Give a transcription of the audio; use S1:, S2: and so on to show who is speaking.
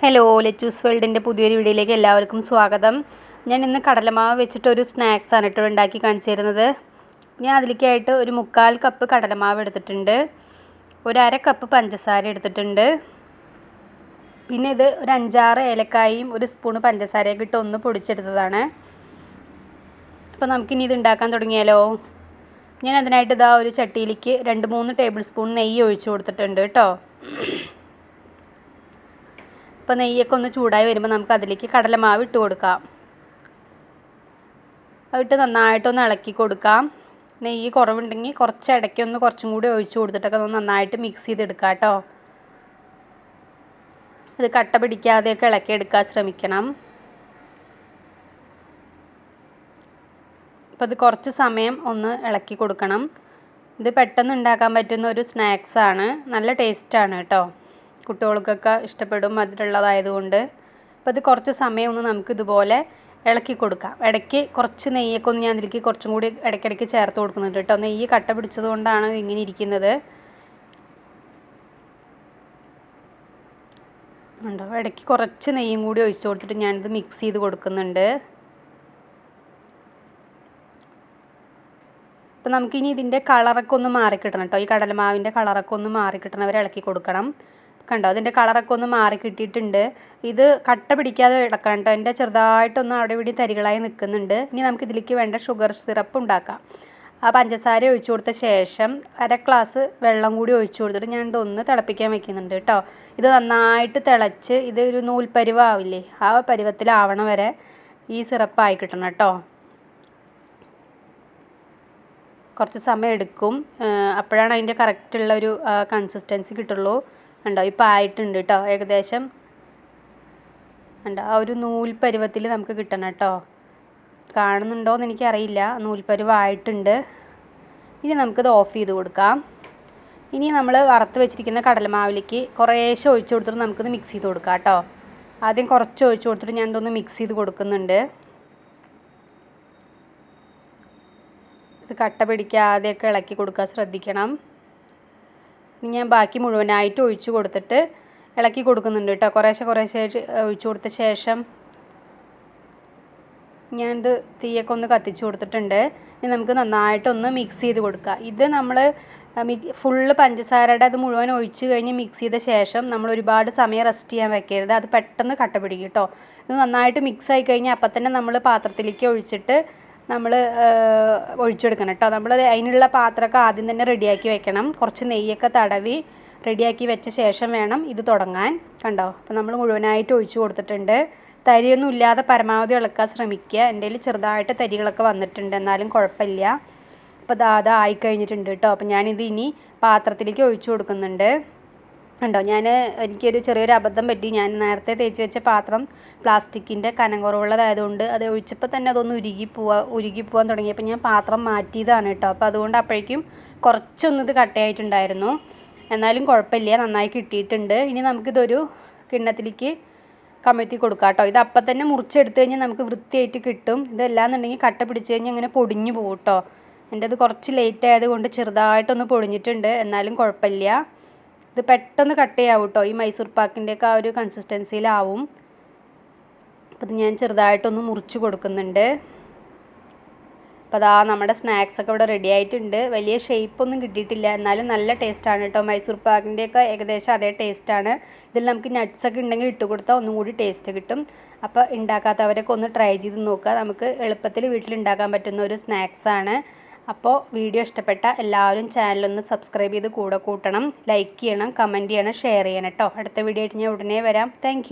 S1: Hello, lettuce വേൾഡിൻ്റെ പുതിയൊരു വീഡിയോയിലേക്ക് എല്ലാവർക്കും സ്വാഗതം. ഞാൻ ഇന്ന് കടലമാവ് വെച്ചിട്ടൊരു സ്നാക്സാണ് കേട്ടോ ഉണ്ടാക്കി കാണിച്ചു തരുന്നത്. ഞാൻ അതിലേക്കായിട്ട് ഒരു 3/4 കപ്പ് കടലമാവ് എടുത്തിട്ടുണ്ട്, ഒരു 1/2 കപ്പ് പഞ്ചസാര എടുത്തിട്ടുണ്ട്, പിന്നെ ഇത് ഒരു 5-6 ഏലക്കായും ഒരു സ്പൂൺ പഞ്ചസാരയൊക്കെ ഇട്ട് ഒന്ന് പൊടിച്ചെടുത്തതാണ്. അപ്പോൾ നമുക്കിനി ഇത് ഉണ്ടാക്കാൻ തുടങ്ങിയാലോ. ഞാൻ അതിനായിട്ട് ഇതാ ഒരു ചട്ടിയിലേക്ക് 2-3 ടേബിൾ സ്പൂൺ നെയ്യ് ഒഴിച്ചു കൊടുത്തിട്ടുണ്ട് കേട്ടോ. അപ്പോൾ നെയ്യൊക്കെ ഒന്ന് ചൂടായി വരുമ്പോൾ നമുക്ക് അതിലേക്ക് കടലമാവ് ഇട്ട് കൊടുക്കാം. അതിട്ട് നന്നായിട്ടൊന്ന് ഇളക്കി കൊടുക്കാം. നെയ്യ് കുറവുണ്ടെങ്കിൽ കുറച്ച് ഇടയ്ക്കൊന്ന് കുറച്ചും കൂടി ഒഴിച്ചു കൊടുത്തിട്ടൊക്കെ ഒന്ന് നന്നായിട്ട് മിക്സ് ചെയ്തെടുക്കാം കേട്ടോ. അത് കട്ട പിടിക്കാതെയൊക്കെ ഇളക്കിയെടുക്കാൻ ശ്രമിക്കണം. അപ്പോൾ അത് കുറച്ച് സമയം ഒന്ന് ഇളക്കി കൊടുക്കണം. ഇത് പെട്ടെന്ന് ഉണ്ടാക്കാൻ പറ്റുന്ന ഒരു സ്നാക്സാണ്, നല്ല ടേസ്റ്റാണ് കേട്ടോ. കുട്ടികൾക്കൊക്കെ ഇഷ്ടപ്പെടും മധുരമുള്ളതായതുകൊണ്ട്. അപ്പോൾ ഇത് കുറച്ച് സമയം ഒന്ന് നമുക്ക് ഇതുപോലെ ഇളക്കി കൊടുക്കാം. ഇടയ്ക്ക് കുറച്ച് നെയ്യൊക്കെ ഒന്ന് ഞാൻ ഇതിലേക്ക് കുറച്ചും കൂടി ഇടയ്ക്കിടയ്ക്ക് ചേർത്ത് കൊടുക്കുന്നുണ്ട് കേട്ടോ. നെയ്യ് കട്ട പിടിച്ചത് കൊണ്ടാണ് ഇങ്ങനെ ഇരിക്കുന്നത്. ഉണ്ടോ, ഇടയ്ക്ക് കുറച്ച് നെയ്യും കൂടി ഒഴിച്ച് കൊടുത്തിട്ട് ഞാനിത് മിക്സ് ചെയ്ത് കൊടുക്കുന്നുണ്ട്. അപ്പോൾ നമുക്കിനി ഇതിൻ്റെ കളറൊക്കെ ഒന്ന് മാറിക്കിട്ടണം കേട്ടോ. ഈ കടലമാവിൻ്റെ കളറൊക്കെ ഒന്ന് മാറിക്കിട്ടണം വരെ ഇളക്കി കൊടുക്കണം. കണ്ടോ, അതിൻ്റെ കളറൊക്കെ ഒന്ന് മാറി കിട്ടിയിട്ടുണ്ട്. ഇത് കട്ട പിടിക്കാതെ ഇളക്കണം കേട്ടോ. എൻ്റെ ചെറുതായിട്ടൊന്ന് അവിടെ ഇവിടെ തരികളായി നിൽക്കുന്നുണ്ട്. ഇനി നമുക്ക് ഇതിലേക്ക് വേണ്ട ഷുഗർ സിറപ്പ് ഉണ്ടാക്കാം. ആ പഞ്ചസാര ഒഴിച്ചു കൊടുത്ത ശേഷം 1/2 ഗ്ലാസ് വെള്ളം കൂടി ഒഴിച്ചു കൊടുത്തിട്ട് ഞാൻ ഇതൊന്ന് തിളപ്പിക്കാൻ വെക്കുന്നുണ്ട് കേട്ടോ. ഇത് നന്നായിട്ട് തിളച്ച് ഇത് ഒരു നൂൽപ്പരുവാവില്ലേ, ആ പരുവത്തിലാവണ വരെ ഈ സിറപ്പായി കിട്ടണം കേട്ടോ. കുറച്ച് സമയം എടുക്കും, അപ്പോഴാണ് അതിൻ്റെ കറക്റ്റുള്ളൊരു കൺസിസ്റ്റൻസി കിട്ടുള്ളൂ. ഉണ്ടോ, ഇപ്പോൾ ആയിട്ടുണ്ട് കേട്ടോ. ഏകദേശം ഉണ്ടോ, ആ ഒരു നൂൽപ്പരുവത്തിൽ നമുക്ക് കിട്ടണം കേട്ടോ. കാണുന്നുണ്ടോയെന്ന് എനിക്കറിയില്ല, നൂൽപ്പരുവായിട്ടുണ്ട്. ഇനി നമുക്കിത് ഓഫ് ചെയ്ത് കൊടുക്കാം. ഇനി നമ്മൾ വറുത്ത് വെച്ചിരിക്കുന്ന കടലമാവിലേക്ക് കുറേശ്ശെ ഒഴിച്ചു കൊടുത്തിട്ട് നമുക്കിത് മിക്സ് ചെയ്ത് കൊടുക്കാം കേട്ടോ. ആദ്യം കുറച്ച് ഒഴിച്ചു കൊടുത്തിട്ട് ഞാൻ ഇതൊന്ന് മിക്സ് ചെയ്ത് കൊടുക്കുന്നുണ്ട്. ഇത് കട്ട പിടിക്കാതെയൊക്കെ ഇളക്കി കൊടുക്കാൻ ശ്രദ്ധിക്കണം. ഇനി ഞാൻ ബാക്കി മുഴുവനായിട്ട് ഒഴിച്ചു കൊടുത്തിട്ട് ഇളക്കി കൊടുക്കുന്നുണ്ട് കേട്ടോ. കുറേശ്ശെ ഒഴിച്ചു കൊടുത്ത ശേഷം ഞാനിത് തീയൊക്കെ ഒന്ന് കത്തിച്ച് കൊടുത്തിട്ടുണ്ട്. ഇനി നമുക്ക് നന്നായിട്ടൊന്ന് മിക്സ് ചെയ്ത് കൊടുക്കുക. ഇത് നമ്മൾ ഫുള്ള് പഞ്ചസാരയുടെ അത് മുഴുവൻ ഒഴിച്ച് കഴിഞ്ഞ് മിക്സ് ചെയ്ത ശേഷം നമ്മൾ ഒരുപാട് സമയം റെസ്റ്റ് ചെയ്യാൻ വെക്കരുത്, അത് പെട്ടെന്ന് കട്ട പിടിക്കും കേട്ടോ. ഇത് നന്നായിട്ട് മിക്സ് ആയി കഴിഞ്ഞാൽ അപ്പം തന്നെ നമ്മൾ പാത്രത്തിലേക്ക് ഒഴിച്ചിട്ട് നമ്മൾ ഒഴിച്ചെടുക്കണം കേട്ടോ. നമ്മൾ അതിനുള്ള പാത്രമൊക്കെ ആദ്യം തന്നെ റെഡിയാക്കി വെക്കണം. കുറച്ച് നെയ്യൊക്കെ തടവി റെഡിയാക്കി വെച്ച ശേഷം വേണം ഇത് തുടങ്ങാൻ. കണ്ടോ, അപ്പോൾ നമ്മൾ മുഴുവനായിട്ട് ഒഴിച്ചു കൊടുത്തിട്ടുണ്ട്. തരിയൊന്നും ഇല്ലാതെ പരമാവധി ഇളക്കാൻ ശ്രമിക്കുക. എൻ്റെ കയ്യിൽ ചെറുതായിട്ട് തരികളൊക്കെ വന്നിട്ടുണ്ട്, എന്നാലും കുഴപ്പമില്ല. അപ്പോൾ അത് ആയിക്കഴിഞ്ഞിട്ടുണ്ട് കേട്ടോ. അപ്പോൾ ഞാനിത് ഇനി പാത്രത്തിലേക്ക് ഒഴിച്ചു കൊടുക്കുന്നുണ്ട്. ഉണ്ടോ, എനിക്കൊരു ചെറിയൊരു അബദ്ധം പറ്റി. ഞാൻ നേരത്തെ തേച്ച് വെച്ച പാത്രം പ്ലാസ്റ്റിക്കിൻ്റെ കനം കുറവുള്ളതായതുകൊണ്ട് അത് ഒഴിച്ചപ്പോൾ തന്നെ അതൊന്ന് ഉരുകിപ്പോവാൻ തുടങ്ങിയപ്പോൾ ഞാൻ പാത്രം മാറ്റിയതാണ് കേട്ടോ. അപ്പോൾ അതുകൊണ്ട് അപ്പോഴേക്കും കുറച്ചൊന്നിത് കട്ടയായിട്ടുണ്ടായിരുന്നു, എന്നാലും കുഴപ്പമില്ല, നന്നായി കിട്ടിയിട്ടുണ്ട്. ഇനി നമുക്കിതൊരു കിണ്ണത്തിലേക്ക് കമഴ്ത്തി കൊടുക്കാം കേട്ടോ. ഇത് അപ്പം തന്നെ മുറിച്ചെടുത്ത് കഴിഞ്ഞാൽ നമുക്ക് വൃത്തിയായിട്ട് കിട്ടും. ഇതല്ലാന്നുണ്ടെങ്കിൽ കട്ട പിടിച്ച് കഴിഞ്ഞാൽ ഇങ്ങനെ പൊടിഞ്ഞു പോകും കേട്ടോ. എൻ്റെ അത് കുറച്ച് ലേറ്റ് ആയതുകൊണ്ട് ചെറുതായിട്ടൊന്ന് പൊടിഞ്ഞിട്ടുണ്ട്, എന്നാലും കുഴപ്പമില്ല. ഇത് പെട്ടെന്ന് കട്ടയാവും കേട്ടോ. ഈ മൈസൂർ പാക്കിൻ്റെയൊക്കെ ആ ഒരു കൺസിസ്റ്റൻസിയിലാവും. അപ്പോൾ ഇത് ഞാൻ ചെറുതായിട്ടൊന്ന് മുറിച്ച് കൊടുക്കുന്നുണ്ട്. അപ്പോൾ അതാ നമ്മുടെ സ്നാക്സൊക്കെ ഇവിടെ റെഡി ആയിട്ടുണ്ട്. വലിയ ഷേപ്പൊന്നും കിട്ടിയിട്ടില്ല, എന്നാലും നല്ല ടേസ്റ്റാണ് കേട്ടോ. മൈസൂർ പാക്കിൻ്റെയൊക്കെ ഏകദേശം അതേ ടേസ്റ്റാണ്. ഇതിൽ നമുക്ക് നട്ട്സൊക്കെ ഉണ്ടെങ്കിൽ ഇട്ട് കൊടുത്താൽ ഒന്നും കൂടി ടേസ്റ്റ് കിട്ടും. അപ്പോൾ ഉണ്ടാക്കാത്തവരൊക്കെ ഒന്ന് ട്രൈ ചെയ്ത് നോക്കുക. നമുക്ക് എളുപ്പത്തിൽ വീട്ടിലുണ്ടാക്കാൻ പറ്റുന്ന ഒരു സ്നാക്സാണ്. അപ്പോൾ വീഡിയോ ഇഷ്ടപ്പെട്ട എല്ലാവരും ചാനലൊന്ന് സബ്സ്ക്രൈബ് ചെയ്ത് കൂടെ കൂട്ടണം, ലൈക്ക് ചെയ്യണം, കമൻറ്റ് ചെയ്യണം, ഷെയർ ചെയ്യണം കേട്ടോ. അടുത്ത വീഡിയോ ആയിട്ട് ഞാൻ ഉടനെ വരാം. താങ്ക്